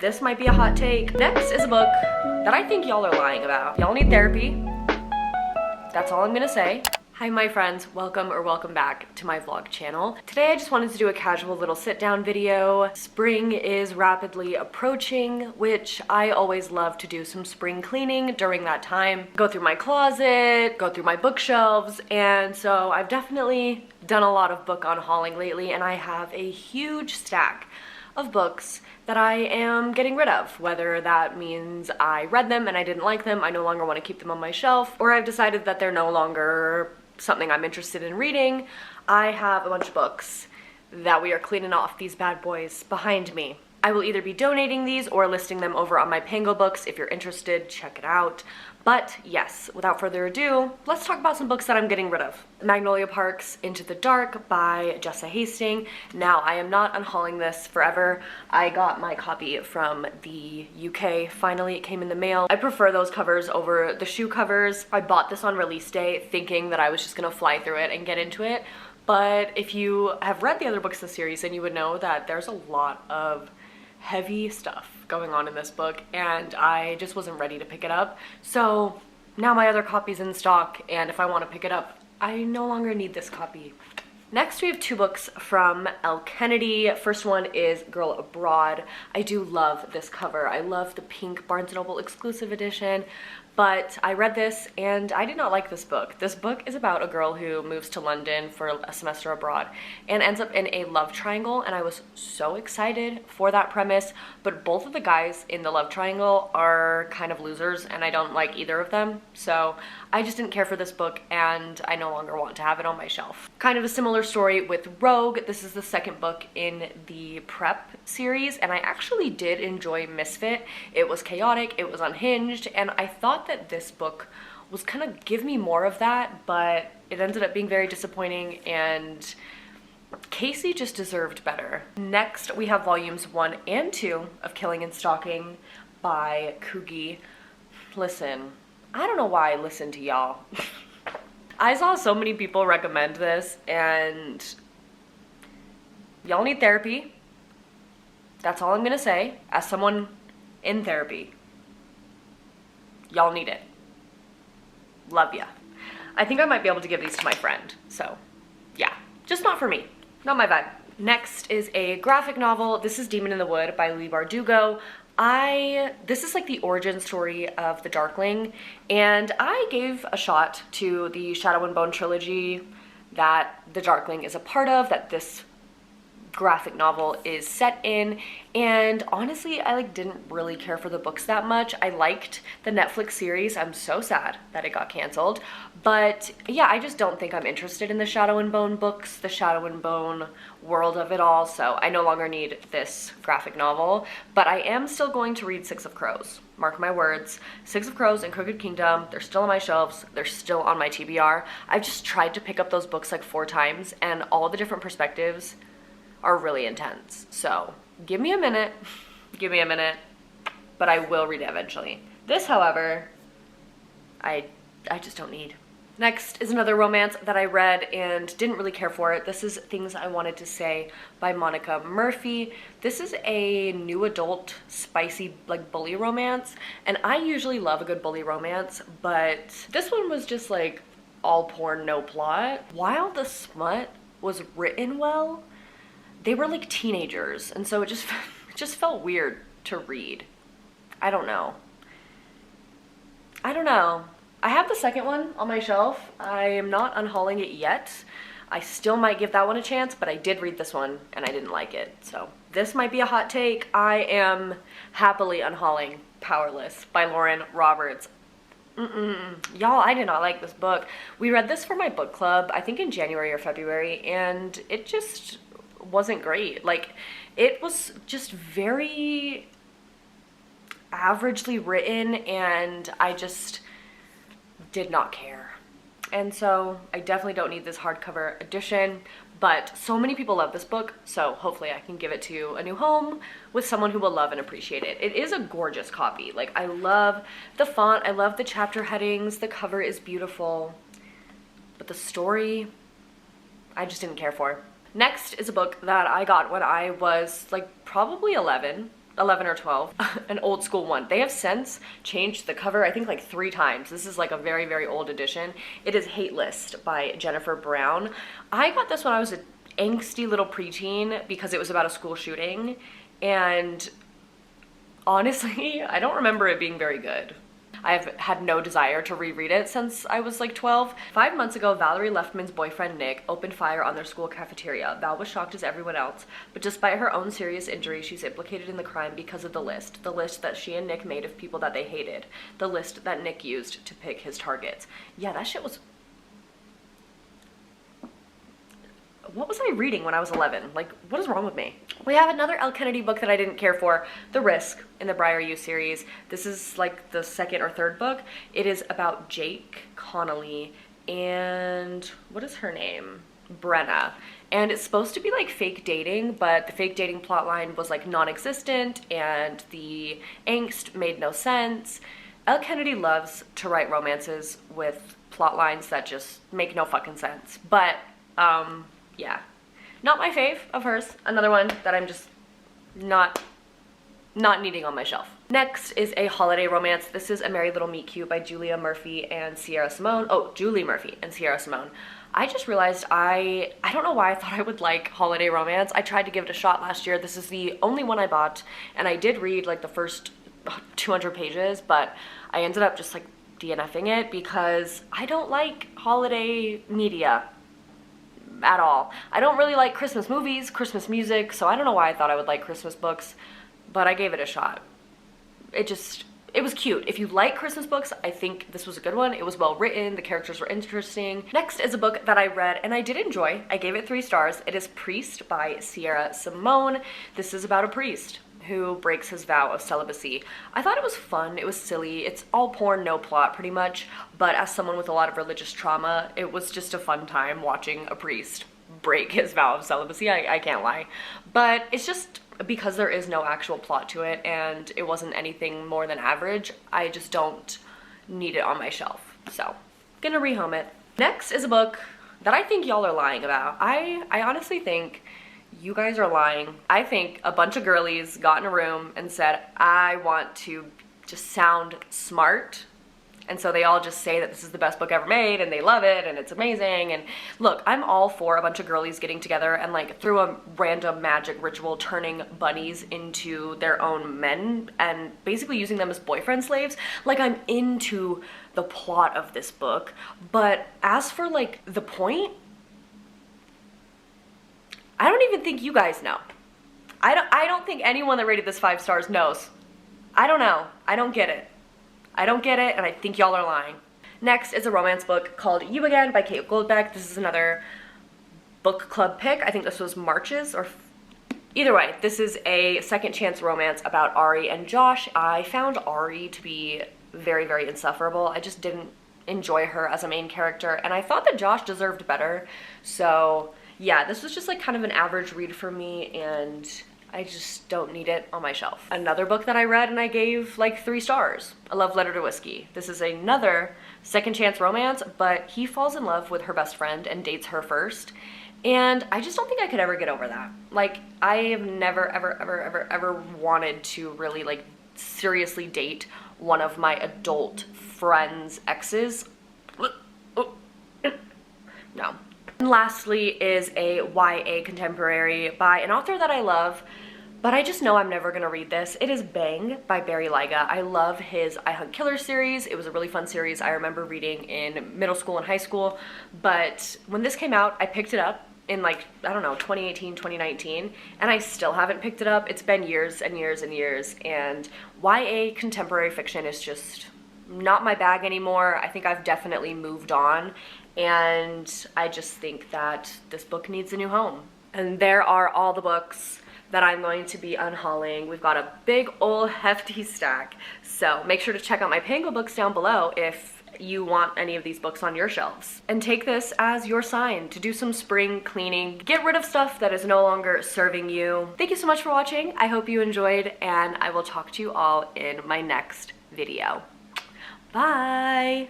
This might be a hot take. Next is a book that I think y'all are lying about. Y'all need therapy. That's all I'm gonna say. Hi my friends, welcome back to my vlog channel. Today I just wanted to do a casual little sit down video. Spring is rapidly approaching, which I always love to do some spring cleaning during that time. Go through my closet, go through my bookshelves, and so I've definitely done a lot of book unhauling lately, and I have a huge stack of books that I am getting rid of. Whether that means I read them and I didn't like them, I no longer want to keep them on my shelf, or I've decided that they're no longer something I'm interested in reading. I have a bunch of books that we are cleaning off these bad boys behind me. I will either be donating these or listing them over on my Pango Books. If you're interested, check it out. But yes, without further ado, let's talk about some books that I'm getting rid of. Magnolia Park's Into the Dark by Jessa Hastings. Now, I am not unhauling this forever. I got my copy from the UK. Finally, it came in the mail. I prefer those covers over the shoe covers. I bought this on release day thinking that I was just gonna fly through it and get into it. But if you have read the other books in the series, then you would know that there's a lot of heavy stuff going on in this book, and I just wasn't ready to pick it up. So now my other copy's in stock, and if I want to pick it up, I no longer need this copy. Next, we have two books from Elle Kennedy. First one is Girl Abroad. I do love this cover. I love the pink Barnes & Noble exclusive edition, but I read this and I did not like this book. This book is about a girl who moves to London for a semester abroad and ends up in a love triangle, and I was so excited for that premise, but both of the guys in the love triangle are kind of losers and I don't like either of them, so I just didn't care for this book and I no longer want to have it on my shelf. Kind of a similar story with Rogue. This is the second book in the Prep series, and I actually did enjoy Misfit. It was chaotic, it was unhinged, and I thought that this book was gonna give me more of that, but it ended up being very disappointing, and Casey just deserved better. Next, we have volumes 1 and 2 of Killing and Stalking by Kugi. Listen, I don't know why I listen to y'all. I saw so many people recommend this, and y'all need therapy. That's all I'm gonna say. As someone in therapy, y'all need it. Love ya. I think I might be able to give these to my friend, so yeah. Just not for me. Not my vibe. Next is a graphic novel. This is Demon in the Wood by Leigh Bardugo. This is like the origin story of the Darkling, and I gave a shot to the Shadow and Bone trilogy that the Darkling is a part of, that this graphic novel is set in, and honestly I didn't really care for the books that much. I liked the Netflix series. I'm so sad that it got canceled, but yeah, I just don't think I'm interested in the Shadow and Bone books, the Shadow and Bone world of it all, so I no longer need this graphic novel. But I am still going to read Six of Crows. Mark my words. Six of Crows and Crooked Kingdom, they're still on my shelves, they're still on my TBR. I've just tried to pick up those books like 4 times, and all the different perspectives are really intense. So give me a minute, but I will read it eventually. This, however, I just don't need. Next is another romance that I read and didn't really care for it. This is Things I Wanted to Say by Monica Murphy. This is a new adult, spicy, bully romance, and I usually love a good bully romance, but this one was just all porn, no plot. While the smut was written well, they were teenagers, and so it just felt weird to read. I don't know. I have the second one on my shelf. I am not unhauling it yet. I still might give that one a chance, but I did read this one and I didn't like it. So this might be a hot take. I am happily unhauling Powerless by Lauren Roberts. Y'all, I did not like this book. We read this for my book club, I think in January or February, and it just wasn't great. It was just very averagely written, and I just did not care. And so I definitely don't need this hardcover edition, but so many people love this book, so hopefully I can give it to a new home with someone who will love and appreciate it. It is a gorgeous copy. I love the font, I love the chapter headings, the cover is beautiful, but the story, I just didn't care for. Next is a book that I got when I was probably 11. 11 or 12, an old school one. They have since changed the cover, I think like 3 times. This is like a very, very old edition. It is Hate List by Jennifer Brown. I got this when I was an angsty little preteen because it was about a school shooting, and honestly, I don't remember it being very good. I've had no desire to reread it since I was like 12. 5 months ago, Valerie Leftman's boyfriend Nick opened fire on their school cafeteria. Val was shocked as everyone else, but despite her own serious injury, she's implicated in the crime because of the list that she and Nick made of people that they hated. The list that Nick used to pick his targets. Yeah, that shit was... What was I reading when I was 11? Like, what is wrong with me? We have another Elle Kennedy book that I didn't care for, The Risk in the Briar U series. This is like the 2nd or 3rd book. It is about Jake Connolly and what is her name? Brenna. And it's supposed to be like fake dating, but the fake dating plotline was like non-existent and the angst made no sense. Elle Kennedy loves to write romances with plot lines that just make no fucking sense. But, yeah, not my fave of hers. Another one that I'm just not needing on my shelf. Next is a holiday romance. This is A Merry Little Meet Cute by Julia Murphy and Sierra Simone. Oh, Julie Murphy and Sierra Simone. I just realized I don't know why I thought I would like holiday romance. I tried to give it a shot last year. This is the only one I bought, and I did read like the first 200 pages, but I ended up just like DNFing it because I don't like holiday media at all. I don't really like Christmas movies, Christmas music, so I don't know why I thought I would like Christmas books, but I gave it a shot. It was cute. If you like Christmas books, I think this was a good one. It was well written, the characters were interesting. Next is a book that I read and I did enjoy. I gave it 3 stars. It is Priest by Sierra Simone. This is about a priest who breaks his vow of celibacy. I thought it was fun, it was silly, it's all porn, no plot pretty much, but as someone with a lot of religious trauma, it was just a fun time watching a priest break his vow of celibacy, I can't lie. But it's just because there is no actual plot to it and it wasn't anything more than average, I just don't need it on my shelf. So, gonna rehome it. Next is a book that I think y'all are lying about. I honestly think you guys are lying. I think a bunch of girlies got in a room and said, I want to just sound smart. And so they all just say that this is the best book ever made and they love it and it's amazing. And look, I'm all for a bunch of girlies getting together and like through a random magic ritual turning bunnies into their own men and basically using them as boyfriend slaves. Like, I'm into the plot of this book. But as for like the point, I don't even think you guys know. I don't think anyone that rated this 5 stars knows. I don't know. I don't get it. I don't get it, and I think y'all are lying. Next is a romance book called You Again by Kate Goldbeck. This is another book club pick. I think this was March's, or either way, this is a second chance romance about Ari and Josh. I found Ari to be very, very insufferable. I just didn't enjoy her as a main character, and I thought that Josh deserved better. So yeah, this was just like kind of an average read for me, and I just don't need it on my shelf. Another book that I read and I gave like 3 stars, A Love Letter to Whiskey. This is another second chance romance, but he falls in love with her best friend and dates her first. And I just don't think I could ever get over that. Like, I have never, ever wanted to really like seriously date one of my adult friends' exes. No. And lastly is a YA contemporary by an author that I love, but I just know I'm never gonna read this. It is Bang by Barry Lyga. I love his I Hunt Killers series. It was a really fun series I remember reading in middle school and high school, but when this came out, I picked it up in like, I don't know, 2018, 2019, and I still haven't picked it up. It's been years and years and years, and YA contemporary fiction is just not my bag anymore. I think I've definitely moved on, and I just think that this book needs a new home. And there are all the books that I'm going to be unhauling. We've got a big old hefty stack, so make sure to check out my Pango books down below if you want any of these books on your shelves. And take this as your sign to do some spring cleaning. Get rid of stuff that is no longer serving you. Thank you so much for watching. I hope you enjoyed, and I will talk to you all in my next video. Bye!